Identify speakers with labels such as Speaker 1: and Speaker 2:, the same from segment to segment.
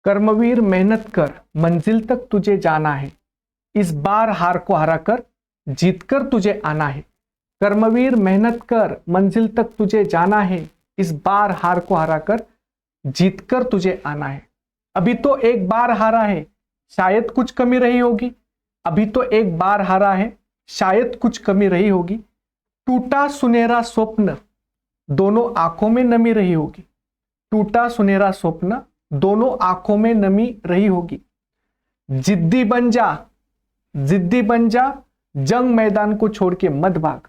Speaker 1: कर्मवीर मेहनत कर, मंजिल तक तुझे जाना है, इस बार हार को हरा कर जीत कर तुझे आना है। कर्मवीर मेहनत कर, मंजिल तक तुझे जाना है, इस बार हार को हरा कर जीत कर तुझे आना है। अभी तो एक बार हारा है, शायद कुछ कमी रही होगी। अभी तो एक बार हारा है, शायद कुछ कमी रही होगी। टूटा सुनहरा स्वप्न, दोनों आंखों में नमी रही होगी। टूटा सुनहरा स्वप्न, दोनों आंखों में नमी रही होगी। जिद्दी बन जा, जिद्दी बन जा, जंग मैदान को छोड़ के मत भाग।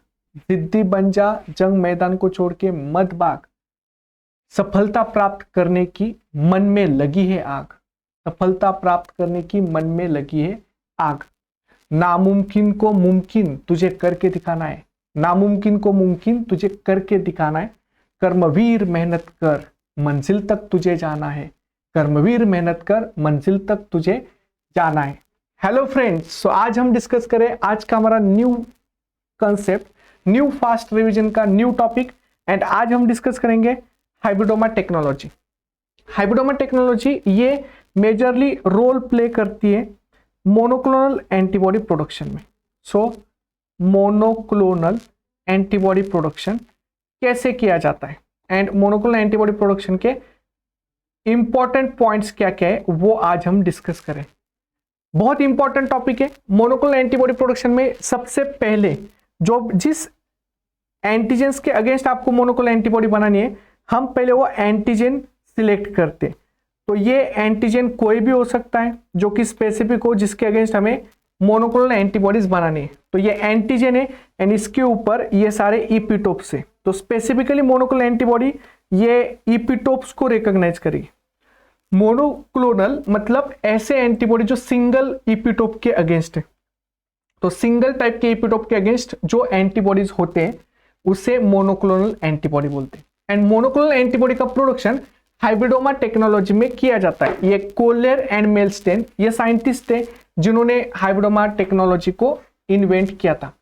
Speaker 1: जिद्दी बन जा, जंग मैदान को छोड़ के मत भाग। सफलता प्राप्त करने की मन में लगी है आग। सफलता प्राप्त करने की मन में लगी है आग। नामुमकिन को मुमकिन तुझे करके दिखाना है। नामुमकिन को मुमकिन तुझे करके दिखाना है। कर्मवीर मेहनत कर, मंजिल तक तुझे जाना है। कर्मवीर मेहनत कर, मंजिल तक तुझे जाना है। हेलो फ्रेंड्स, सो आज हम डिस्कस करें आज का हमारा new concept, new fast revision का न्यू टॉपिक। एंड आज हम डिस्कस करेंगे हाइब्रिडोमा टेक्नोलॉजी। हाइब्रिडोमा टेक्नोलॉजी ये मेजरली रोल प्ले करती है मोनोक्लोनल एंटीबॉडी प्रोडक्शन में। सो मोनोक्लोनल एंटीबॉडी प्रोडक्शन कैसे किया जाता है एंड मोनोक्लोनल एंटीबॉडी प्रोडक्शन के इंपॉर्टेंट पॉइंट्स क्या क्या है वो आज हम डिस्कस करें। बहुत इंपॉर्टेंट टॉपिक है। मोनोक्लोनल एंटीबॉडी प्रोडक्शन में सबसे पहले जिस एंटीजेंस के अगेंस्ट आपको मोनोक्लोनल एंटीबॉडी बनानी है, हम पहले वो एंटीजन सिलेक्ट करते हैं। तो ये एंटीजन कोई भी हो सकता है जो कि स्पेसिफिक हो, जिसके अगेंस्ट हमें मोनोक्लोनल एंटीबॉडीज बनानी है। तो ये एंटीजन है एंड इसके ऊपर ये सारे इपिटोप्स है। तो स्पेसिफिकली मोनोक्लोनल एंटीबॉडी ये इपिटोप्स को रिकॉग्नाइज करेगी। मोनोक्लोनल मतलब ऐसे एंटीबॉडी जो सिंगल इपिटोप के अगेंस्ट है। तो सिंगल टाइप के इपिटोप के अगेंस्ट जो एंटीबॉडीज होते हैं उसे मोनोक्लोनल एंटीबॉडी बोलते हैं। एंड मोनोक्लोनल एंटीबॉडी का प्रोडक्शन हाइब्रिडोमा टेक्नोलॉजी में किया जाता है। ये कोलेर एंड मेल्स्टेन ये साइंटिस्ट थे जिन्होंने हाइब्रिडोमा टेक्नोलॉजी को इन्वेंट किया था।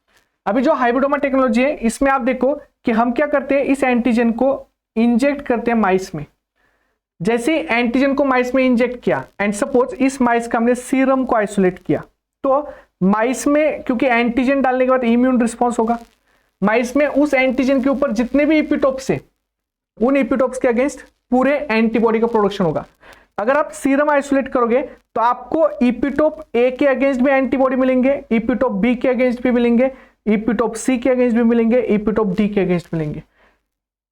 Speaker 1: अभी जो हाइब्रिडोमा टेक्नोलॉजी है इसमें आप देखो कि हम क्या करते हैं, इस एंटीजन को इंजेक्ट करते हैं माइस में। जैसे एंटीजन को माइस में इंजेक्ट किया एंड सपोज इस माइस का हमने सीरम को आइसोलेट किया, तो माइस में क्योंकि एंटीजन डालने के बाद इम्यून रिस्पॉन्स होगा, माइस में उस एंटीजन के ऊपर जितने भी इपिटोप्स है उन इपिटोप्स के अगेंस्ट पूरे एंटीबॉडी का प्रोडक्शन होगा। अगर आप सीरम आइसोलेट करोगे तो आपको इपिटोप ए के अगेंस्ट भी एंटीबॉडी मिलेंगे, इपिटोप बी के अगेंस्ट भी मिलेंगे, इपिटोप सी के अगेंस्ट भी मिलेंगे, इपिटोप डी के अगेंस्ट मिलेंगे।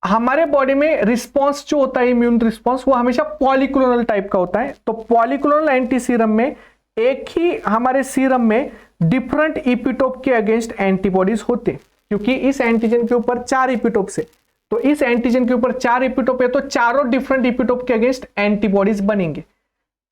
Speaker 1: हमारे बॉडी में रिस्पॉन्स जो होता है इम्यून रिस्पॉन्स वो हमेशा पॉलीक्लोनल टाइप का होता है। तो पॉलीक्लोनल एंटी सीरम में एक ही हमारे सीरम में डिफरेंट इपिटोप के अगेंस्ट एंटीबॉडीज होते हैं, क्योंकि इस एंटीजन के ऊपर 4 इपिटोप्स है। तो इस एंटीजन के ऊपर 4 इपिटोप है तो चारों डिफरेंट इपिटोप के अगेंस्ट एंटीबॉडीज बनेंगे।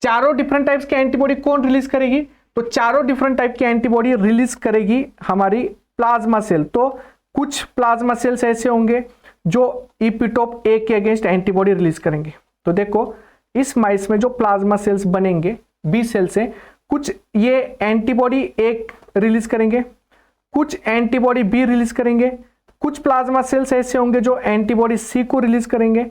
Speaker 1: चारों डिफरेंट टाइप्स के एंटीबॉडी कौन रिलीज करेगी? तो चारों डिफरेंट टाइप की एंटीबॉडी रिलीज करेगी हमारी प्लाज्मा सेल। तो कुछ प्लाज्मा सेल्स ऐसे होंगे जो इपिटोप ए के अगेंस्ट एंटीबॉडी रिलीज करेंगे। तो देखो इस माइस में जो प्लाज्मा सेल्स बनेंगे बी सेल से, कुछ ये एंटीबॉडी ए रिलीज करेंगे, कुछ एंटीबॉडी बी रिलीज करेंगे, कुछ प्लाज्मा सेल्स ऐसे होंगे जो एंटीबॉडी सी को रिलीज करेंगे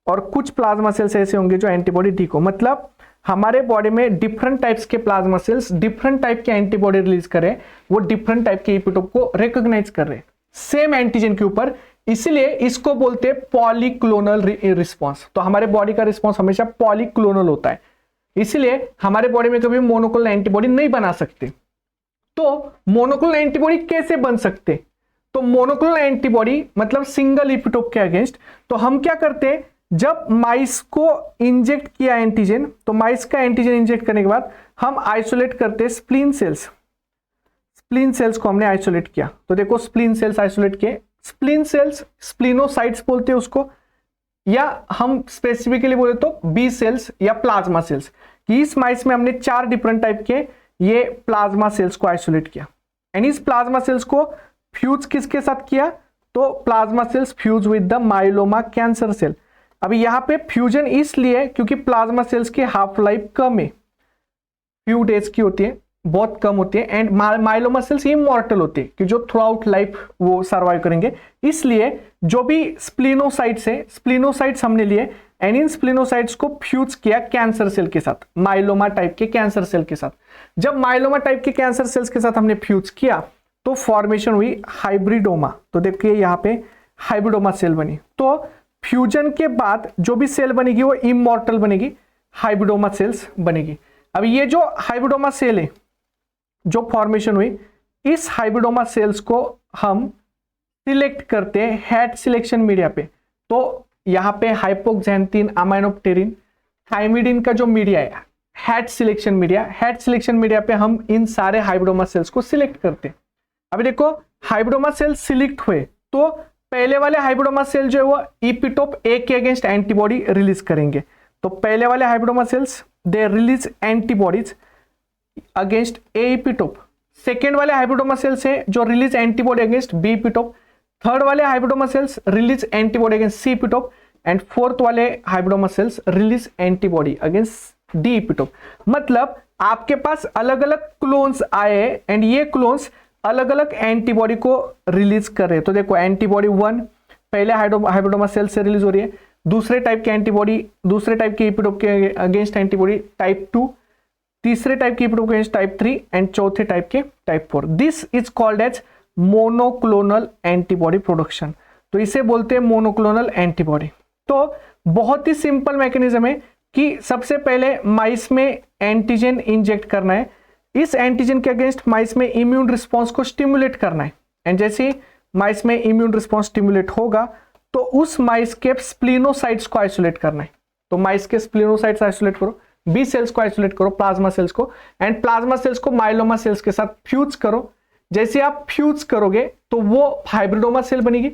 Speaker 1: और कुछ प्लाज्मा सेल्स ऐसे होंगे जो एंटीबॉडी डी को। मतलब हमारे बॉडी में डिफरेंट टाइप्स के प्लाज्मा सेल्स डिफरेंट टाइप के एंटीबॉडी रिलीज करें, वो डिफरेंट टाइप के इपिटोप को रिकॉग्नाइज कर रहे हैं सेम एंटीजन के ऊपर, इसीलिए इसको बोलते हैं पॉलीक्लोनल रिस्पॉन्स। तो हमारे बॉडी का रिस्पॉन्स हमेशा पॉलीक्लोनल होता है, इसीलिए हमारे बॉडी में कभी मोनोक्लोनल एंटीबॉडी नहीं बना सकते। तो मोनोक्लोनल एंटीबॉडी कैसे बन सकते? तो मोनोक्लोनल एंटीबॉडी मतलब सिंगल इपिटोप के अगेंस्ट, तो हम क्या करते हैं, जब माइस को इंजेक्ट किया एंटीजन, तो माइस का एंटीजन इंजेक्ट करने के बाद हम आइसोलेट करते हैं स्प्लीन सेल्स। स्प्लीन सेल्स को हमने आइसोलेट किया, तो देखो स्प्लीन सेल्स आइसोलेट किए। स्प्लीन सेल्स स्प्लिनोसाइट्स बोलते हैं उसको, या हम स्पेसिफिकली बोले तो बी सेल्स या प्लाज्मा सेल्स। कि इस माइस में हमने 4 डिफरेंट टाइप के ये प्लाज्मा सेल्स को आइसोलेट किया एंड इस प्लाज्मा सेल्स को फ्यूज किसके साथ किया? तो plasma cells fuse with the myeloma cancer cell. अभी यहां पे फ्यूजन इसलिए क्योंकि प्लाज्मा सेल्स की हाफ लाइफ कम है, फ्यू डेज की होती है, बहुत कम होती है एंड माइलोमा सेल्स इमॉर्टल होते हैं कि जो थ्रू आउट लाइफ वो सर्वाइव करेंगे। इसलिए जो भी स्प्लिनोसाइट्स है, स्प्लिनोसाइट्स हमने लिए एंड इन स्प्लिनोसाइट्स को फ्यूज किया कैंसर सेल के साथ, माइलोमा टाइप के कैंसर सेल के साथ। जब माइलोमा टाइप के कैंसर सेल्स के साथ हमने फ्यूज किया तो फॉर्मेशन हुई हाइब्रिडोमा। तो देखिए यहाँ पे हाइब्रिडोमा सेल बनी। तो फ्यूजन के बाद जो भी सेल बनेगी वो इमॉर्टल बनेगी, हाइब्रिडोमा सेल्स बनेगी। अब ये जो हाइब्रिडोमा सेल है जो फॉर्मेशन हुई, इस हाइब्रिडोमा सेल्स को हम सिलेक्ट करते हैं हैट सिलेक्शन मीडिया पे। तो यहाँ पे हाइपोक्सैंथिन, अमाइनोप्टेरिन, थाइमिडिन का जो मीडिया है hat selection media, hat selection media पे हम इन सारे हाइब्रिडोमा सेल्स को सिलेक्ट करते हैं। अभी देखो हाइब्रिडोमा सेल सिलेक्ट हुए तो पहले वाले हाइब्रिडोमा सेल जो है वो इपिटोप ए के अगेंस्ट एंटीबॉडी रिलीज करेंगे। तो पहले वाले hybridoma cells they release antibodies against A epitope. Second वाले हाइब्रिडोमा सेल्स है जो release antibody against B epitope. Third वाले hybridoma cells release antibody against C epitope and fourth वाले hybridoma cells release antibody against D epitope. मतलब आपके पास अलग अलग clones आए एंड ये क्लोन्स अलग अलग एंटीबॉडी को रिलीज कर रहे हैं। तो देखो एंटीबॉडी 1 पहले हाइब्रिडोमा सेल से रिलीज हो रही है, दूसरे टाइप की एंटीबॉडी दूसरे टाइप के इपिटोप के अगेंस्ट एंटीबॉडी टाइप 2, तीसरे टाइप के इपिटोप अगेंस्ट टाइप 3 एंड चौथे टाइप के type 4। This is called as monoclonal antibody production. तो इसे बोलते हैं मोनोक्लोनल एंटीबॉडी। तो बहुत ही सिंपल मैकेनिज्म है कि सबसे पहले माइस में एंटीजन इंजेक्ट करना है, इस एंटीजन के अगेंस्ट माइस में इम्यून रिस्पॉन्स को स्टिमुलेट करना है एंड जैसे माइस में इम्यून रिस्पॉन्स स्टिमुलेट होगा तो उस माइस के स्प्लिनोसाइट्स को आइसोलेट करना है। तो माइस के स्प्लिनोसाइट्स आइसोलेट करो, बी सेल्स को आइसोलेट करो, प्लाज्मा सेल्स को, एंड प्लाज्मा सेल्स को माइलोमा सेल्स के साथ फ्यूज करो। जैसे आप फ्यूज करोगे तो वो हाइब्रिडोमा सेल बनेगी।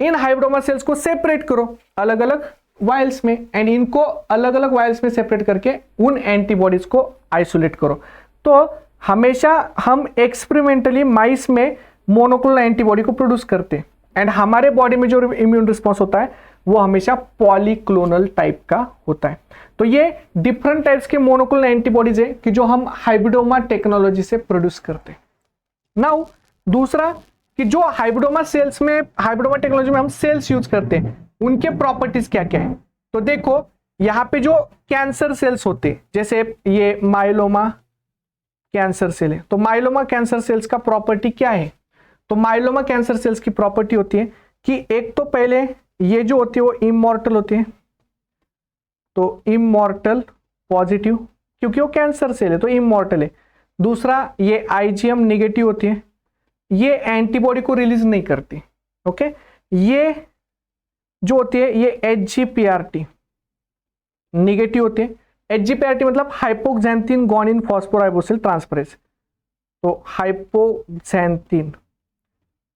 Speaker 1: इन हाइब्रिडोमा सेल्स को सेपरेट करो अलग अलग वायल्स में एंड इनको अलग अलग वायल्स में सेपरेट करके उन एंटीबॉडीज को आइसोलेट करो। तो हमेशा हम एक्सपेरिमेंटली माइस में मोनोक्लोनल एंटीबॉडी को प्रोड्यूस करते हैं एंड हमारे बॉडी में जो इम्यून रिस्पॉन्स होता है वो हमेशा पॉलीक्लोनल टाइप का होता है। तो ये डिफरेंट टाइप्स के मोनोक्लोनल एंटीबॉडीज है कि जो हम हाइब्रिडोमा टेक्नोलॉजी से प्रोड्यूस करते हैं। नाउ दूसरा कि जो हाइब्रिडोमा सेल्स में, हाइब्रिडोमा टेक्नोलॉजी में हम सेल्स यूज करते हैं उनके प्रॉपर्टीज क्या क्या है। तो देखो यहाँ पे जो कैंसर सेल्स होते हैं जैसे ये माइलोमा कैंसर सेल है, तो माइलोमा कैंसर सेल्स का प्रॉपर्टी क्या है। तो माइलोमा कैंसर सेल्स की प्रॉपर्टी होती है कि एक तो पहले ये जो होती है वो इमॉर्टल होती है, तो इमॉर्टल पॉजिटिव क्योंकि वो कैंसर सेल है तो इमॉर्टल है। दूसरा ये आईजीएम नेगेटिव होती है, ये एंटीबॉडी को रिलीज नहीं करती। ओके, ये जो होती है ये एचजीपीआरटी नेगेटिव होती है। एचजीपीआरटी मतलब हाइपोक्सैंथिन ग्वानिन फॉस्फोराइबोसिल ट्रांसफरेज। तो हाइपोक्सैंथिन,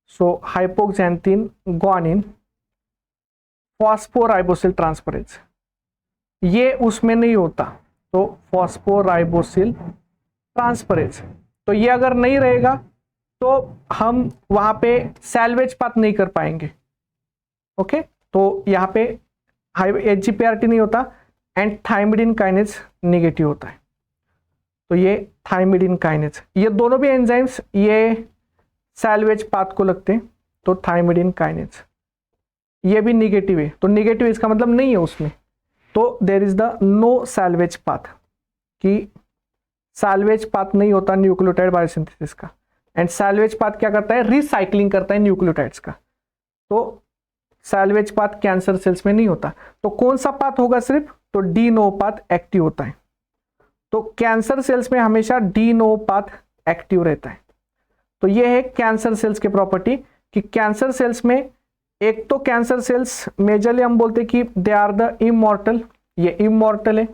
Speaker 1: सो हाइपोक्सैंथिन ग्वानिन फॉस्फोराइबोसिल ट्रांसफरेज ये उसमें नहीं होता, तो फॉस्फोराइबोसिल ट्रांसफरेज। तो ये अगर नहीं रहेगा तो हम वहां पे सैल्वेज पाथ नहीं कर पाएंगे। ओके, तो यहाँ पे एचजीपीआरटी नहीं होता एंड थाइमिडिन काइनेज नेगेटिव होता है। तो ये थाइमिडिन काइनेज, ये दोनों भी एंजाइम्स ये सैल्वेज पाथ को लगते हैं। तो थाइमिडिन काइनेज ये भी नेगेटिव है, तो नेगेटिव इसका मतलब नहीं है उसमें, तो there is the no salvage path, कि सैल्वेज पाथ नहीं होता न्यूक्लियोटाइड बायोसिंथेसिस का। एंड सैल्वेज पाथ क्या करता है, रिसाइकलिंग करता है न्यूक्लियोटाइड्स का। तो सैल्वेज पाथ कैंसर सेल्स में नहीं होता। तो कौन सा पाथ होगा सिर्फ, तो डी नो पाथ एक्टिव होता है। तो कैंसर सेल्स में हमेशा डी नो पाथ एक्टिव रहता है। तो ये है कैंसर सेल्स के प्रॉपर्टी कि कैंसर सेल्स में एक तो कैंसर सेल्स मेजरली हम बोलते हैं कि दे आर द इमॉर्टल, ये इमॉर्टल है,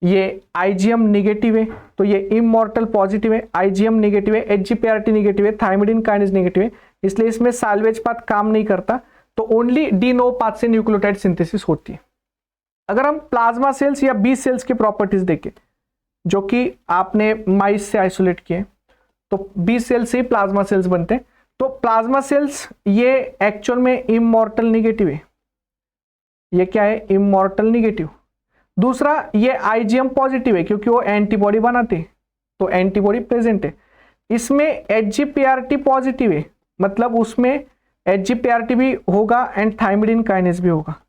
Speaker 1: ये आईजीएम नेगेटिव है, तो ये इमॉर्टल पॉजिटिव है, आईजीएम नेगेटिव है, एचजीपीआरटी नेगेटिव है, थाइमिडिन काइनेज नेगेटिव है, इसलिए इसमें सैल्वेज पाथ काम नहीं करता। तो ओनली डी नो पाथ से न्यूक्लियोटाइड सिंथेसिस होती है। अगर हम प्लाज्मा सेल्स या बी सेल्स की प्रॉपर्टीज देखें जो कि आपने माइस से आइसोलेट किए, तो बी सेल से ही प्लाज्मा सेल्स बनते हैं। तो प्लाज्मा सेल्स ये एक्चुअल में इमॉर्टल नेगेटिव है, ये क्या है, इमॉर्टल नेगेटिव। दूसरा ये आईजीएम पॉजिटिव है क्योंकि वो एंटीबॉडी बनाते हैं, तो एंटीबॉडी प्रेजेंट है। इसमें एचजीपीआरटी पॉजिटिव है, मतलब उसमें एचजीपीआरटी भी होगा एंड थाइमिडिन काइनेज भी होगा।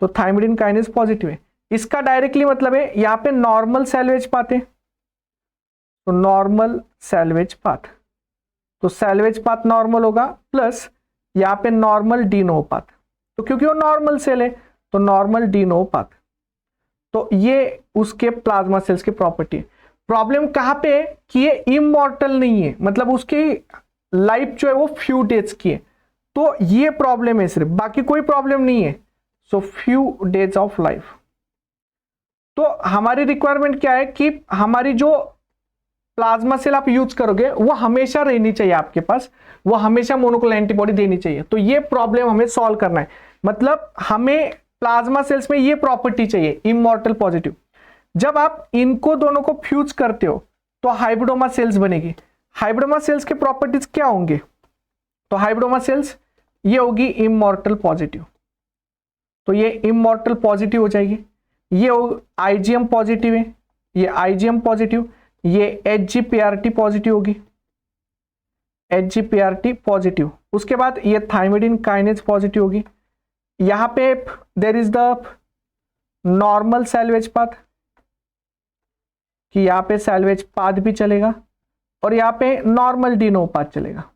Speaker 1: तो थायमिडिन काइनेज पॉजिटिव है। इसका डायरेक्टली मतलब है यहाँ पे नॉर्मल सैल्वेज पाथ है, तो नॉर्मल सैल्वेज पाथ, तो सैल्वेज पाथ नॉर्मल होगा, प्लस यहाँ पे नॉर्मल डी नोव पाथ, तो क्योंकि वो नॉर्मल सेल है तो नॉर्मल डी नोव पाथ। तो ये उसके प्लाज्मा सेल्स की प्रॉपर्टी है। प्रॉब्लम कहां पे है कि ये इमॉर्टल नहीं है, मतलब उसकी लाइफ जो है वो फ्यू डेज की है, तो ये प्रॉब्लम है सिर्फ, बाकी कोई प्रॉब्लम नहीं है। So few days of life. तो हमारी रिक्वायरमेंट क्या है कि हमारी जो प्लाज्मा सेल आप यूज करोगे वो हमेशा रहनी चाहिए आपके पास, वो हमेशा मोनोक्लोनल एंटीबॉडी देनी चाहिए। तो ये प्रॉब्लम हमें सॉल्व करना है, मतलब हमें प्लाज्मा सेल्स में ये प्रॉपर्टी चाहिए, इमॉर्टल पॉजिटिव। जब आप इनको दोनों को फ्यूज करते हो तो हाइब्रिडोमा सेल्स बनेगी। हाइब्रिडोमा सेल्स के प्रॉपर्टीज क्या होंगे, तो हाइब्रिडोमा सेल्स ये होगी इमॉर्टल पॉजिटिव, तो ये इमॉर्टल पॉजिटिव हो जाएगी। ये आईजीएम पॉजिटिव है, ये आईजीएम पॉजिटिव, ये एचजीपीआरटी पॉजिटिव होगी, एचजीपीआरटी पॉजिटिव। उसके बाद ये थायमिडिन काइनेज पॉजिटिव होगी। यहां पे there is the normal salvage path, कि यहां पे सैल्वेज पाथ भी चलेगा और यहां पे नॉर्मल डी नोव पाथ चलेगा।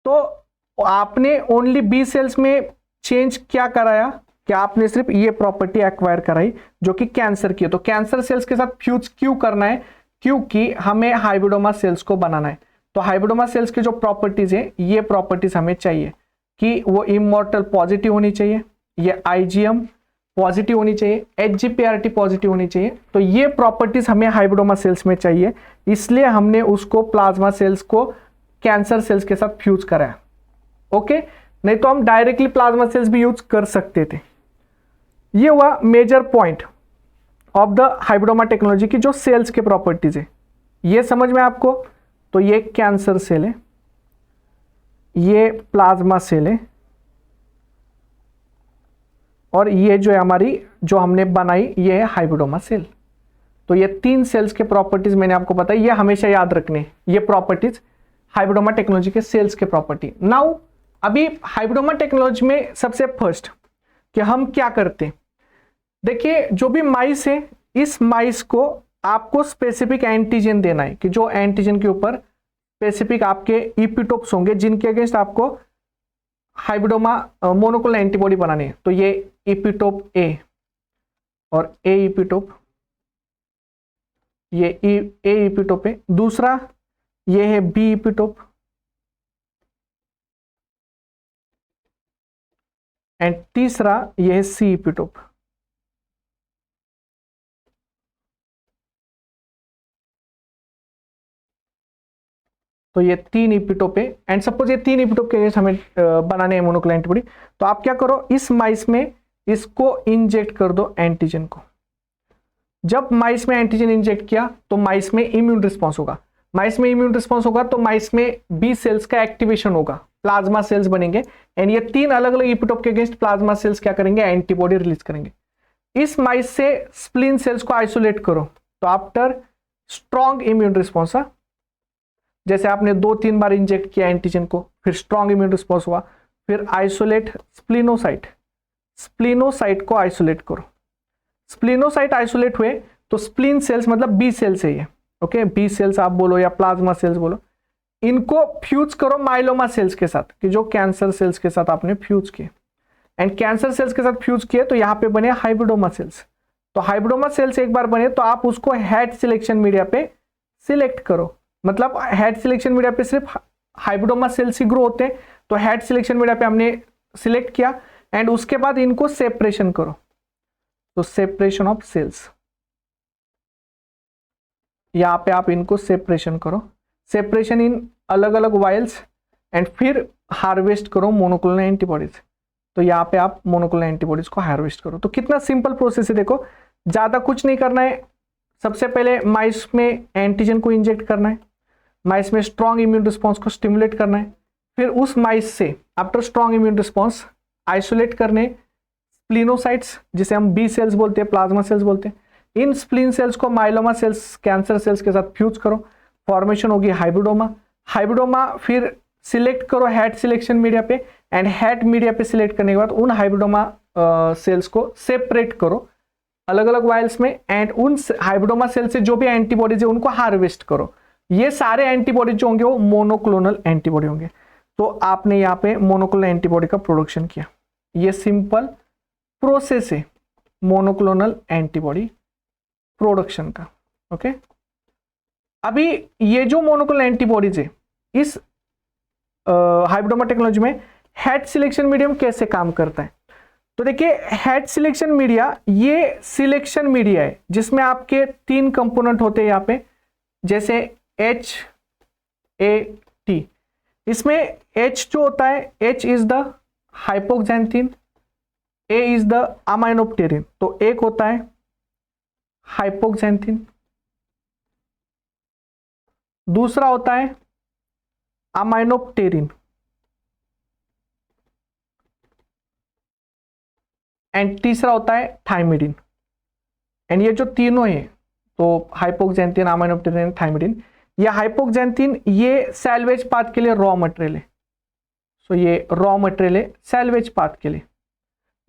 Speaker 1: तो आपने ओनली बी सेल्स में चेंज क्या कराया कि आपने सिर्फ ये प्रॉपर्टी एक्वायर कराई जो कि कैंसर की है। तो कैंसर सेल्स के साथ फ्यूज क्यों करना है, क्योंकि हमें हाइब्रिडोमा सेल्स को बनाना है। तो हाइब्रिडोमा सेल्स की जो प्रॉपर्टीज है ये प्रॉपर्टीज हमें चाहिए कि वो इमॉर्टल पॉजिटिव होनी चाहिए, ये आईजीएम पॉजिटिव होनी चाहिए, एचजीपीआरटी पॉजिटिव होनी चाहिए। तो ये प्रॉपर्टीज हमें हाइब्रिडोमा सेल्स में चाहिए, इसलिए हमने उसको प्लाज्मा सेल्स को कैंसर सेल्स के साथ फ्यूज कराया। ओके, नहीं तो हम डायरेक्टली प्लाज्मा सेल्स भी यूज कर सकते थे। ये हुआ major point of the hybridoma technology की जो सेल्स के प्रॉपर्टीज है, ये समझ में आपको। तो ये कैंसर सेल है, ये प्लाज्मा सेल है, और ये जो है हमारी जो हमने बनाई ये है हाइब्रिडोमा सेल। तो ये तीन सेल्स के प्रॉपर्टीज मैंने आपको बताई, ये हमेशा याद रखने, ये प्रॉपर्टीज हाइब्रिडोमा टेक्नोलॉजी के सेल्स के प्रॉपर्टी। नाउ अभी हाइब्रिडोमा टेक्नोलॉजी में सबसे फर्स्ट कि हम क्या करते हैं, देखिए जो भी माइस है, इस माइस को आपको स्पेसिफिक एंटीजन देना है, कि जो एंटीजन के ऊपर स्पेसिफिक आपके इपिटोप्स होंगे जिनके अगेंस्ट आपको हाइब्रिडोमा मोनोक्लोनल एंटीबॉडी बनानी है। तो ये इपिटोप ए और ए इपिटोप, ये ए इपिटोप है। दूसरा ये है बी इपिटोप, एंड तीसरा ये है सी इपिटोप। तो ये तीन इपिटोप है, एंड सपोज ये तीन इपिटोप के अगेंस्ट हमें बनाने हैं मोनोक्लोनल एंटीबॉडी। तो आप क्या करो, इस माइस में इसको इंजेक्ट कर दो एंटीजन को। जब माइस में एंटीजन इंजेक्ट किया तो माइस में इम्यून रिस्पॉन्स होगा, माइस में इम्यून रिस्पॉन्स होगा तो माइस में बी सेल्स का एक्टिवेशन होगा, प्लाज्मा सेल्स बनेंगे, एंड ये तीन अलग अलग इपिटोप के अगेंस्ट प्लाज्मा सेल्स क्या करेंगे, एंटीबॉडी रिलीज करेंगे। इस माइस से स्प्लीन सेल्स को आइसोलेट करो, तो आफ्टर स्ट्रॉन्ग इम्यून रिस्पॉन्स, जैसे आपने 2-3 बार इंजेक्ट किया एंटीजन को, फिर स्ट्रॉन्ग इम्यून रिस्पॉन्स हुआ, फिर आइसोलेट स्प्लिनोसाइट, स्प्लिनोसाइट को आइसोलेट करो। स्प्लिनोसाइट आइसोलेट हुए तो स्प्लीन सेल्स मतलब बी सेल्स है ये, ओके, बी सेल्स आप बोलो या प्लाज्मा सेल्स बोलो, इनको फ्यूज करो माइलोमा सेल्स के साथ, कि जो कैंसर सेल्स के साथ आपने फ्यूज किए, एंड कैंसर सेल्स के साथ फ्यूज किए तो यहाँ पे बने हाइब्रिडोमा सेल्स। तो हाइब्रिडोमा सेल्स एक बार बने तो आप उसको हेड सिलेक्शन मीडिया पे सिलेक्ट करो, मतलब हेड सिलेक्शन मीडिया पे सिर्फ हाइब्रिडोमा सेल्स ही ग्रो होते हैं, तो हेड सिलेक्शन मीडिया पे हमने सिलेक्ट किया, एंड उसके बाद इनको सेपरेशन करो। तो सेपरेशन ऑफ सेल्स, यहां पे आप इनको सेपरेशन करो, सेपरेशन इन अलग अलग वायल्स, एंड फिर हार्वेस्ट करो मोनोक्लोनल एंटीबॉडीज। तो यहाँ पे आप मोनोक्लोनल एंटीबॉडीज को हार्वेस्ट करो। तो कितना सिंपल प्रोसेस है, देखो ज्यादा कुछ नहीं करना है। सबसे पहले माइस में एंटीजन को इंजेक्ट करना है, माइस में स्ट्रॉन्ग इम्यून रिस्पॉन्स को स्टिमुलेट करना है, फिर उस माइस से after strong immune response isolate करने स्प्लिनोसाइट्स, जिसे हम बी सेल्स बोलते हैं, प्लाज्मा सेल्स बोलते हैं। इन स्प्लिन सेल्स को माइलोमा सेल्स, कैंसर सेल्स के साथ फ्यूज करो, फॉर्मेशन होगी हाइब्रिडोमा। हाइब्रिडोमा फिर सिलेक्ट करो हेड सिलेक्शन मीडिया पे, एंड हैट मीडिया पे सिलेक्ट करने के बाद उन हाइब्रिडोमा सेल्स को सेपरेट करो अलग अलग वायल्स में, एंड उन हाइब्रिडोमा सेल से जो भी एंटीबॉडीज है उनको हार्वेस्ट करो। ये सारे एंटीबॉडी जो होंगे वो मोनोक्लोनल एंटीबॉडी होंगे। तो आपने यहाँ पे मोनोक्लोनल एंटीबॉडी का प्रोडक्शन किया, ये सिंपल प्रोसेस है मोनोक्लोनल एंटीबॉडी प्रोडक्शन का। ओके, अभी ये जो मोनोक्लोनल एंटीबॉडीज है इस हाइब्रिडोमा टेक्नोलॉजी में हैट सिलेक्शन मीडियम कैसे काम करता है? तो देखिए, हैट सिलेक्शन मीडिया ये सिलेक्शन मीडिया है जिसमें आपके 3 कंपोनेंट होते हैं यहाँ पे, जैसे HAT। इसमें H जो होता है, H is the hypoxanthine, A is the aminopterin. तो एक होता है हाइपोक्सैंथिन, दूसरा होता है अमाइनोप्टेरिन, एंड तीसरा होता है थाइमिडिन। एंड ये जो तीनों है, तो हाइपोक्सैंथिन, अमाइनोप्टेरिन, थाइमिडिन, ये हाइपोक्सैंथिन ये सैल्वेज पाथ के लिए रॉ मटेरियल है। सो ये रॉ मटेरियल है सैल्वेज पाथ के लिए।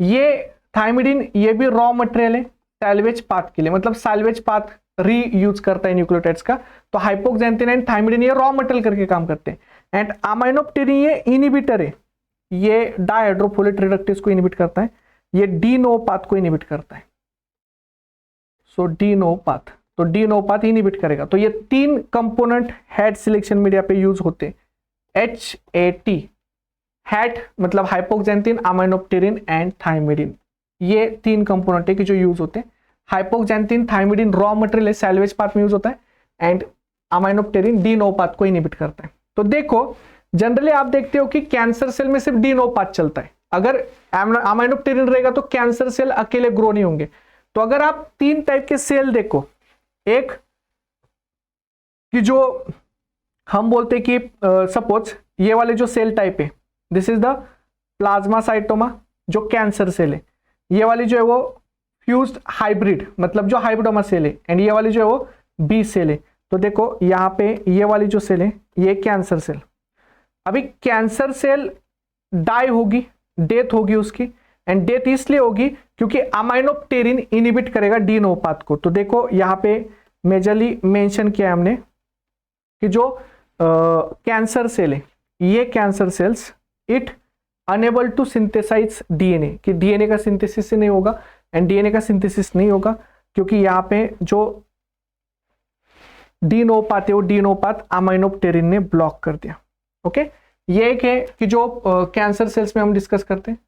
Speaker 1: ये थाइमिडिन ये भी रॉ मटेरियल है सैल्वेज पाथ के लिए, मतलब सैल्वेज पाथ री यूज करता है न्यूक्लियोटाइड्स का। तो हाइपोक्सैंथिन एंड थाइमिडिन ये रॉ मटेरियल करके काम करते हैं, एंड अमाइनोप्टेरिन ये इनिबिटर है, ये डायहाइड्रोफोलेट रिडक्टेज को इनिबिट करता है, ये डी नोव पाथ को इनिबिट करता है। सो डी नोव पाथ, तो डी नोव पाथ इनिबिट करेगा। तो ये 3 कंपोनेंट हैट सिलेक्शन मीडिया पे यूज होते हैं। HAT, हैट मतलब हाइपोक्सैंथिन, अमाइनोप्टेरिन एंड थाइमिडिन, ये 3 कंपोनेंट है कि जो यूज होते हैं। हाइपोक्सैंथिन, थाइमिडिन रॉ मटेरियल है सैल्वेज पाथ में यूज होता है, एंड अमाइनोप्टेरिन डी नोव पाथ को इनिबिट करता है। तो देखो, जनरली आप देखते हो कि कैंसर सेल में सिर्फ डी नोव पाथ चलता है। अगर अमाइनोप्टेरिन रहेगा तो कैंसर सेल अकेले ग्रो नहीं होंगे। तो अगर आप 3 टाइप के सेल देखो, एक कि जो हम बोलते हैं कि सपोज ये वाले जो सेल टाइप है, दिस इज द प्लाज्मासाइटोमा जो कैंसर सेल है, ये वाली जो है वो फ्यूज्ड हाइब्रिड मतलब जो हाइब्रिडोमा सेल है, एंड ये वाली जो है वो बी सेल है। तो देखो यहाँ पे ये वाली जो सेल है ये कैंसर सेल। अभी कैंसर सेल डाई होगी, डेथ होगी उसकी, एंड डेथ इसलिए होगी क्योंकि अमाइनोप्टेरिन इनिबिट करेगा डी नोव पाथ को। तो देखो यहाँ पे मेजरली मेंशन किया हमने कि जो कैंसर सेल है, ये cancer cells it enable to synthesize DNA, कि डीएनए का सिंथेसिस नहीं होगा, एंड डीएनए का सिंथेसिस नहीं होगा क्योंकि यहाँ पे जो डी नोव पाथ है वो डी नोव पाथ अमाइनोप्टेरिन ने ब्लॉक कर दिया। ओके, ये एक है कि जो कैंसर सेल्स में हम डिस्कस करते हैं।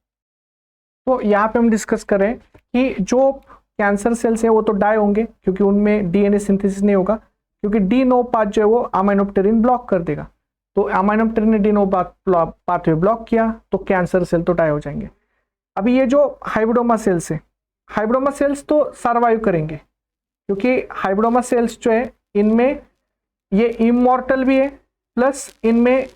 Speaker 1: तो यहाँ पे हम डिस्कस करें कि जो कैंसर सेल्स है वो तो डाई होंगे क्योंकि उनमें डीएनए सिंथेसिस नहीं होगा, क्योंकि डी नोव पाथ जो है वो अमाइनोप्टेरिन ब्लॉक कर देगा। तो अमाइनोप्टेरिन ने डी नोव पाथवे ब्लॉक किया तो कैंसर सेल तो डाई हो जाएंगे। अभी ये जो हाइब्रिडोमा सेल्स है, हाइब्रिडोमा सेल्स तो सर्वाइव करेंगे क्योंकि हाइब्रिडोमा सेल्स जो है इनमें ये इमॉर्टल भी है, प्लस इनमें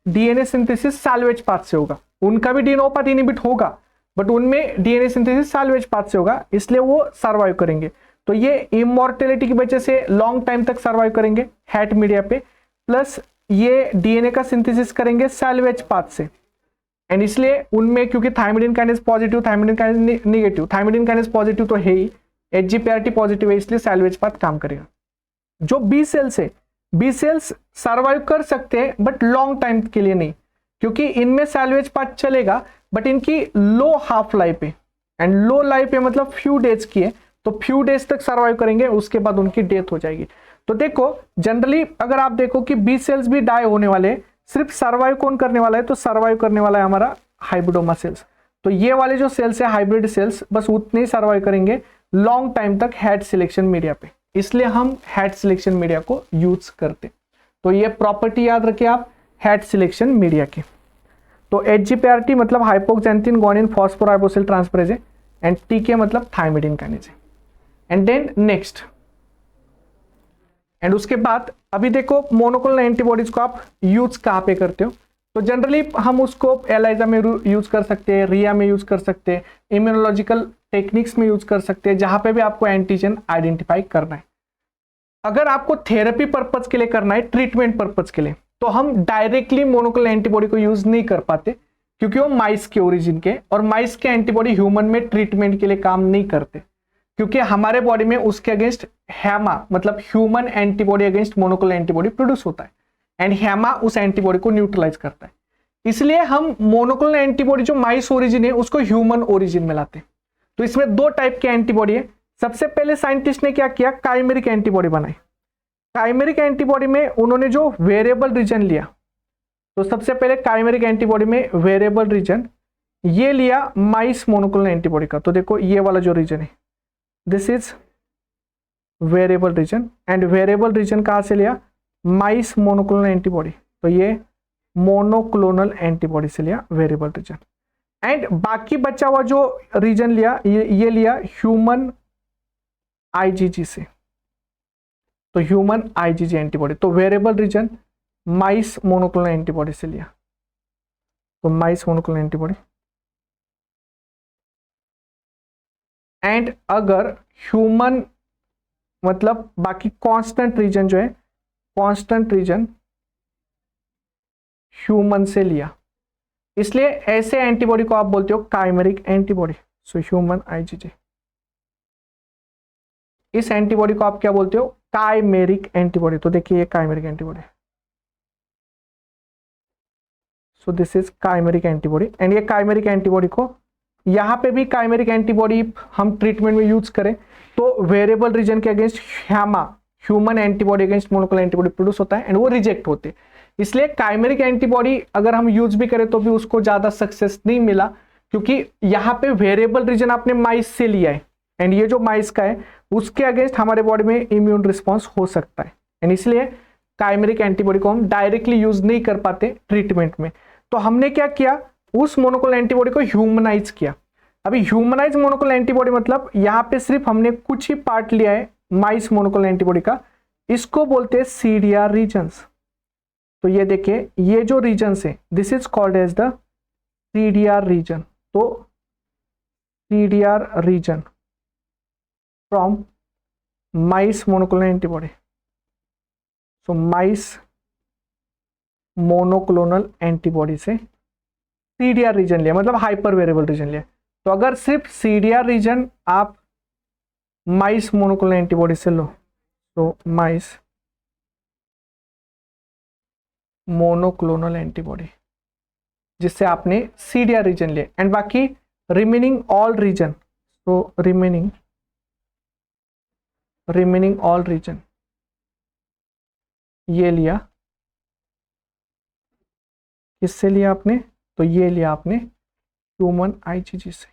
Speaker 1: डीएनए सिंथेसिस सैल्वेज पाथ से होगा। उनका भी डी नोव पाथ इनिबिट होगा बट उनमें डीएनए सिंथेसिस सैल्वेज पाथ से होगा, इसलिए वो सर्वाइव करेंगे। तो ये इमॉर्टेलिटी की वजह से लॉन्ग टाइम तक सर्वाइव करेंगे हैट मीडिया पे, प्लस ये डीएनए का सिंथेसिस करेंगे सैल्वेज पाथ से, एंड इसलिए उनमें क्योंकि थाइमिडिन kinase positive, थाइमिडिन kinase negative, थाइमिडिन kinase positive तो है ही, HGPRT पॉजिटिव है, इसलिए सैल्वेज पाथ काम करेगा। जो बी सेल्स है, बी सेल्स सर्वाइव कर सकते हैं बट लॉन्ग टाइम के लिए नहीं, क्योंकि इनमें सैल्वेज पाथ चलेगा बट इनकी लो हाफ लाइफ है, एंड लो लाइफ है मतलब फ्यू डेज की है, तो फ्यू डेज तक सर्वाइव करेंगे, उसके बाद उनकी डेथ हो जाएगी। तो देखो जनरली अगर आप देखो कि बी सेल्स भी डाई होने वाले, सिर्फ सर्वाइव कौन करने वाला है, तो सर्वाइव करने वाला है हमारा हाइब्रिडोमा सेल्स। तो ये वाले जो सेल्स है हाइब्रिड सेल्स बस उतने ही सर्वाइव करेंगे लॉन्ग टाइम तक हैट सिलेक्शन मीडिया पे, इसलिए हम हैट सिलेक्शन मीडिया को यूज करते। तो ये प्रॉपर्टी याद रखिए आप हैट सिलेक्शन मीडिया की। तो HGPRT मतलब हाइपोक्सैंथिन ग्वानिन फॉस्फोराइबोसिल ट्रांसफरेज है, एंड TK मतलब थाइमिडिन काइनेज है। एंड देन नेक्स्ट, एंड उसके बाद अभी देखो मोनोक्लोनल एंटीबॉडीज को आप यूज कहाँ पे करते हो, तो जनरली हम उसको एलाइजा में यूज कर सकते हैं, रिया में यूज कर सकते हैं, इम्यूनोलॉजिकल टेक्निक्स में यूज कर सकते हैं, जहां पे भी आपको एंटीजन आइडेंटिफाई करना है। अगर आपको थेरेपी पर्पज के लिए करना है, ट्रीटमेंट पर्पज के लिए, तो हम डायरेक्टली मोनोक्लोनल एंटीबॉडी को यूज नहीं कर पाते, क्योंकि वो माइस के ओरिजिन के, और माइस के एंटीबॉडी ह्यूमन में ट्रीटमेंट के लिए काम नहीं करते, क्योंकि हमारे बॉडी में उसके अगेंस्ट हैमा मतलब human antibody against monoclonal antibody produce होता है, एंड हैमा उस एंटीबॉडी को न्यूट्रलाइज करता है। इसलिए हम मोनोक्लोनल एंटीबॉडी जो माइस ओरिजिन है उसको ह्यूमन ओरिजिन में लाते हैं। तो इसमें दो टाइप के एंटीबॉडी है। सबसे पहले साइंटिस्ट ने क्या किया, काइमेरिक एंटीबॉडी बनाई। काइमेरिक एंटीबॉडी में उन्होंने जो वेरिएबल रीजन लिया, तो सबसे पहले काइमेरिक एंटीबॉडी में वेरिएबल रीजन ये लिया माइस मोनोक्लोनल एंटीबॉडी का। तो देखो ये वाला जो रीजन है this is variable region, and variable region कहां से लिया, माइस मोनोक्लोनल एंटीबॉडी। तो ये मोनोक्लोनल एंटीबॉडी से लिया वेरिएबल रीजन, एंड बाकी बचा हुआ जो रीजन लिया ये लिया ह्यूमन आईजीजी से। तो ह्यूमन आईजीजी एंटीबॉडी, तो वेरिएबल रीजन माइस मोनोक्लोनल एंटीबॉडी से लिया। तो माइस मोनोक्लोनल एंटीबॉडी, एंड अगर ह्यूमन मतलब बाकी कांस्टेंट रीजन जो है, कांस्टेंट रीजन ह्यूमन से लिया, इसलिए ऐसे एंटीबॉडी को आप बोलते हो chimeric antibody. So human IgG, इस एंटीबॉडी को आप क्या बोलते हो, काइमेरिक एंटीबॉडी। तो देखिए ये chimeric antibody, so this is chimeric antibody, and ये काइमेरिक एंटीबॉडी को यहां पे भी काइमेरिक एंटीबॉडी हम ट्रीटमेंट में यूज करें तो वेरिएबल रीजन के against HAMA human antibody against monoclonal antibody produce होता है, एंड वो रिजेक्ट होते हैं। इसलिए काइमेरिक एंटीबॉडी अगर हम यूज भी करें तो भी उसको ज्यादा सक्सेस नहीं मिला, क्योंकि यहाँ पे वेरिएबल रीजन आपने माइस से लिया है, एंड ये जो माइस का है उसके अगेंस्ट हमारे बॉडी में इम्यून रिस्पॉन्स हो सकता है, एंड इसलिए काइमेरिक एंटीबॉडी को हम डायरेक्टली यूज नहीं कर पाते ट्रीटमेंट में। तो हमने क्या किया, उस मोनोक्लोनल एंटीबॉडी को ह्यूमनाइज किया। अभी ह्यूमनाइज मोनोक्लोनल एंटीबॉडी मतलब यहाँ पे सिर्फ हमने कुछ ही पार्ट लिया है माइस मोनोक्लोनल एंटीबॉडी का, इसको बोलते हैं सीडीआर रीजन्स। तो ये देखिए ये जो रीजन्स है this is called as the CDR region. तो CDR region from mice monoclonal antibody, so mice monoclonal antibody से सीडीआर रीजन लिया, मतलब हाइपर वेरिएबल रीजन लिया। तो अगर सिर्फ सीडीआर रीजन आप माइस मोनोक्लोनल एंटीबॉडी से लो, तो माइस मोनोक्लोनल एंटीबॉडी जिससे आपने सीडीआर रीजन लिया, एंड बाकी रिमेनिंग ऑल रीजन, तो रिमेनिंग ऑल रीजन ये लिया, किससे लिया आपने, तो ये लिया आपने ह्यूमन आईजीजी से।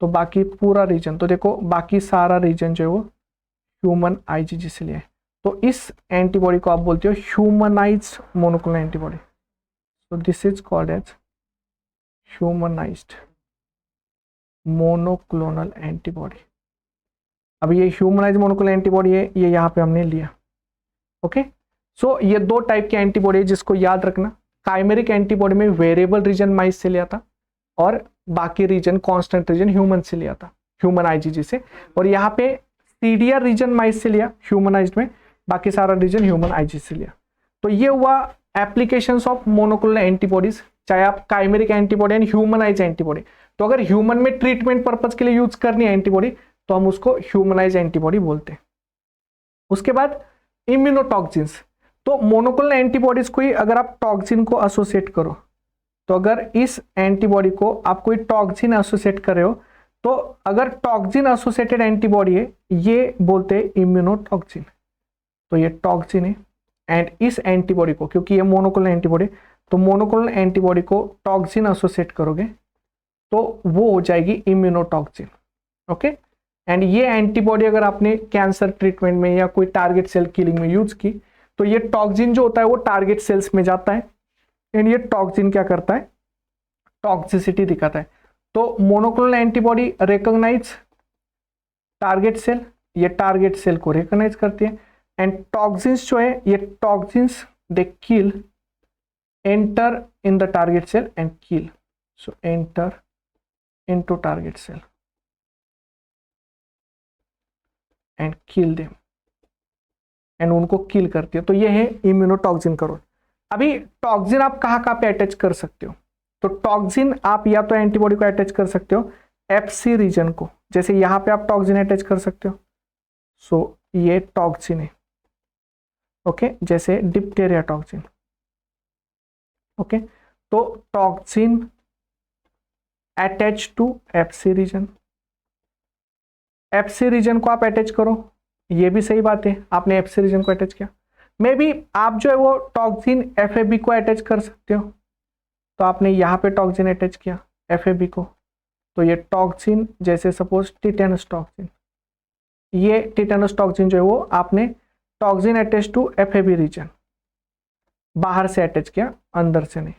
Speaker 1: तो बाकी पूरा रीजन, तो देखो बाकी सारा रीजन जो है वो ह्यूमन आईजीजी से लिया है। तो इस एंटीबॉडी को आप बोलते हो humanized monoclonal antibody. So this is called as humanized monoclonal antibody. अब ये ह्यूमनाइज्ड मोनोक्लोनल एंटीबॉडी है, ये यहाँ पे हमने लिया। ओके, सो ये दो टाइप के एंटीबॉडी है जिसको याद रखना। काइमेरिक एंटीबॉडी में वेरिएबल रीजन माइस से लिया था, और बाकी रीजन कांस्टेंट रीजन ह्यूमन से लिया था, ह्यूमन आईजीजी से। और यहाँ पे सीडीआर रीजन माइस से लिया ह्यूमनाइज्ड में, बाकी सारा रीजन ह्यूमन आईजीजी से लिया। तो ये हुआ एप्लीकेशंस ऑफ मोनोक्लोनल एंटीबॉडीज, चाहे आप chimeric antibody and humanise antibody. तो अगर ह्यूमन में ट्रीटमेंट पर्पज के लिए यूज करनी है एंटीबॉडी तो हम उसको ह्यूमनाइज एंटीबॉडी बोलते हैं। उसके बाद इम्यूनोटॉक्सिन्स, तो मोनोक्लोनल एंटीबॉडीज को ही अगर आप टॉक्सिन को एसोसिएट करो, तो अगर इस एंटीबॉडी को आप कोई टॉक्सिन एसोसिएट कर रहे हो, तो अगर टॉक्सिन एसोसिएटेड एंटीबॉडी है ये बोलते हैं इम्यूनोटॉक्सिन। तो ये टॉक्सिन है, एंड इस एंटीबॉडी को, क्योंकि ये मोनोक्लोनल एंटीबॉडी, तो मोनोक्लोनल एंटीबॉडी को टॉक्सिन एसोसिएट करोगे तो वो हो जाएगी इम्यूनोटॉक्सिन। ओके, एंड ये एंटीबॉडी अगर आपने कैंसर ट्रीटमेंट में या कोई टारगेट सेल किलिंग में यूज की, तो ये टॉक्सिन जो होता है वो टारगेट सेल्स में जाता है, एंड ये टॉक्सिन क्या करता है, टॉक्सिसिटी दिखाता है। तो monoclonal antibody recognize target cell, ये टारगेट सेल को रिकॉग्नाइज करती है, एंड टॉक्सिन्स जो है ये toxins they kill, enter in the target cell and kill. So enter into target cell and kill them, and उनको किल करती है। तो ये है इम्यूनोटॉक्सिन करोल। अभी टॉक्सिन आप कहाँ कहाँ पे अटैच कर सकते हो, तो टॉक्सिन आप या तो एंटीबॉडी को अटैच कर सकते हो एफसी रीजन को, जैसे यहां पे आप टॉक्सिन अटैच कर सकते हो। सो ये टॉक्सिन है, ओके, जैसे डिप्टेरिया टॉक्सिन, ओके। तो toxin attach to Fc region, Fc region को आप अटैच करो, ये भी सही बात है, आपने एफसी रीजन को अटैच किया। मे बी आप जो है वो टॉक्सिन एफएबी को अटैच कर सकते हो, तो आपने यहाँ पे टॉक्सिन अटैच किया एफएबी को, तो ये टॉक्सिन, जैसे सपोज टिटेनस टॉक्सिन, ये टिटेनस टॉक्सिन जो है वो आपने toxin attach to Fab region, बाहर से अटैच किया, अंदर से नहीं।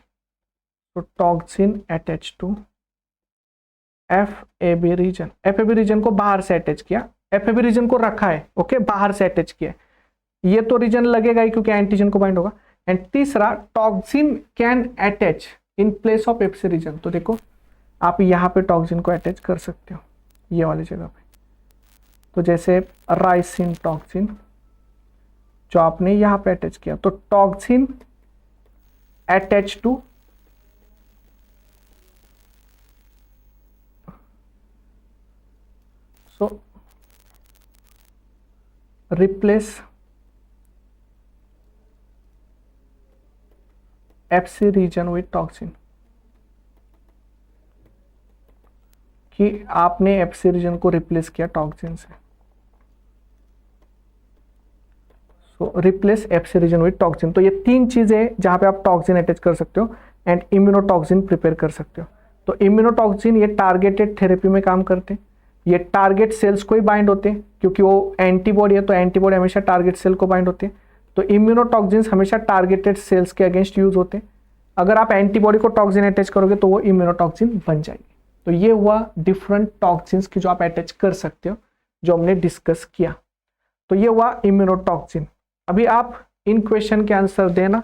Speaker 1: तो toxin attach to Fab region, Fab region को बाहर से अटैच किया, एफएबी रीजन को रखा है, ओके, बाहर से अटैच किया, ये तो रीजन लगेगा ही क्योंकि एंटीजन को बाइंड होगा। एंड तीसरा, toxin can attach in place of Fc region, तो देखो आप यहाँ पे टॉक्सिन को अटैच कर सकते हो ये वाली जगह पे, तो जैसे राइसिन टॉक्सिन जो आपने यहाँ पे अटैच किया, तो toxin attach to replace Fc region with toxin, कि आपने एफसी रीजन को रिप्लेस किया टॉक्सिन से। So replace Fc region with toxin, तो ये तीन चीजें जहां पे आप टॉक्सिन अटैच कर सकते हो एंड इम्यूनोटॉक्सिन प्रिपेयर कर सकते हो। तो इम्यूनोटॉक्सिन ये टारगेटेड थेरेपी में काम करते हैं, ये टारगेट सेल्स को ही बाइंड होते हैं, क्योंकि वो एंटीबॉडी है तो एंटीबॉडी हमेशा टारगेट सेल को बाइंड होते हैं। तो इम्यूनोटॉक्सिन्स हमेशा टारगेटेड सेल्स के अगेंस्ट यूज होते हैं। अगर आप एंटीबॉडी को टॉक्सिन अटैच करोगे तो वो इम्यूनोटॉक्सिन बन जाएगी। तो ये हुआ डिफरेंट टॉक्सिन्स की जो आप अटैच कर सकते हो, जो हमने डिस्कस किया। तो ये हुआ इम्यूनोटॉक्सिन। अभी आप इन क्वेश्चन के आंसर देना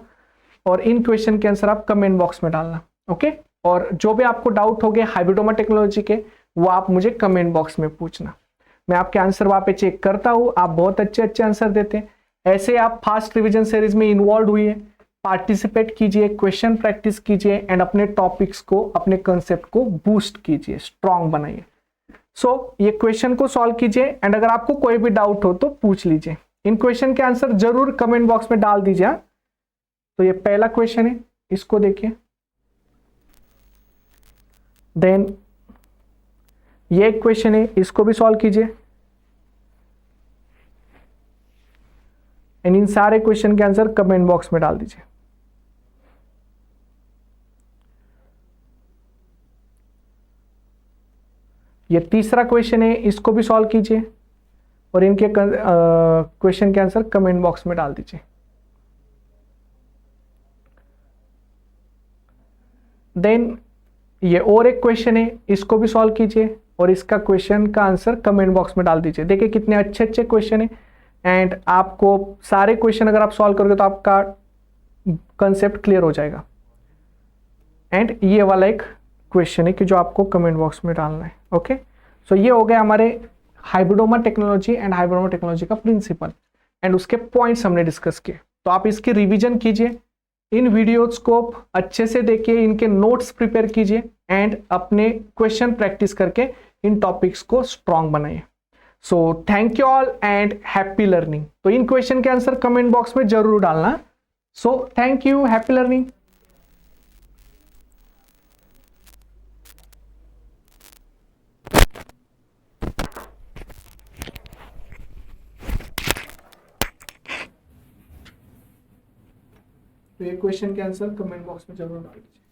Speaker 1: और इन क्वेश्चन के आंसर आप कमेंट बॉक्स में डालना, ओके। और जो भी आपको डाउट हो गए हाइब्रिडोमा टेक्नोलॉजी के, वो आप मुझे कमेंट बॉक्स में पूछना, मैं आपके आंसर वहां पे चेक करता हूँ। आप बहुत अच्छे अच्छे आंसर देते हैं, ऐसे आप फास्ट रिवीजन सीरीज में इन्वॉल्व हुई है, पार्टिसिपेट कीजिए, क्वेश्चन प्रैक्टिस कीजिए एंड अपने टॉपिक्स को, अपने कंसेप्ट को बूस्ट कीजिए, स्ट्रॉन्ग बनाइए। सो ये क्वेश्चन को सॉल्व कीजिए एंड अगर आपको कोई भी डाउट हो तो पूछ लीजिए। इन क्वेश्चन के आंसर जरूर कमेंट बॉक्स में डाल दीजिए। तो ये पहला क्वेश्चन है, इसको देखिए। देन ये एक क्वेश्चन है, इसको भी सॉल्व कीजिए एंड इन सारे क्वेश्चन के आंसर कमेंट बॉक्स में डाल दीजिए। ये तीसरा क्वेश्चन है, इसको भी सॉल्व कीजिए और इनके क्वेश्चन के आंसर कमेंट बॉक्स में डाल दीजिए। देन ये और एक क्वेश्चन है, इसको भी सॉल्व कीजिए और इसका क्वेश्चन का आंसर कमेंट बॉक्स में डाल दीजिए। देखिए कितने अच्छे अच्छे क्वेश्चन है एंड आपको सारे क्वेश्चन अगर आप सॉल्व करोगे तो आपका कंसेप्ट क्लियर हो जाएगा। एंड ये वाला एक क्वेश्चन है कि जो आपको कमेंट बॉक्स में डालना है, ओके। सो ये हो गया हमारे hybridoma technology and hybridoma technology का प्रिंसिपल एंड उसके पॉइंट्स हमने डिस्कस किए। तो आप इसकी रिवीजन कीजिए, इन वीडियोज को अच्छे से देखिए, इनके नोट्स प्रिपेयर कीजिए एंड अपने क्वेश्चन प्रैक्टिस करके इन टॉपिक्स को स्ट्रॉन्ग बनाइए। So thank you all and happy learning. तो इन क्वेश्चन के आंसर कमेंट बॉक्स में जरूर डालना। So thank you, happy learning. तो ये क्वेश्चन के आंसर कमेंट बॉक्स में जरूर डाल दीजिए।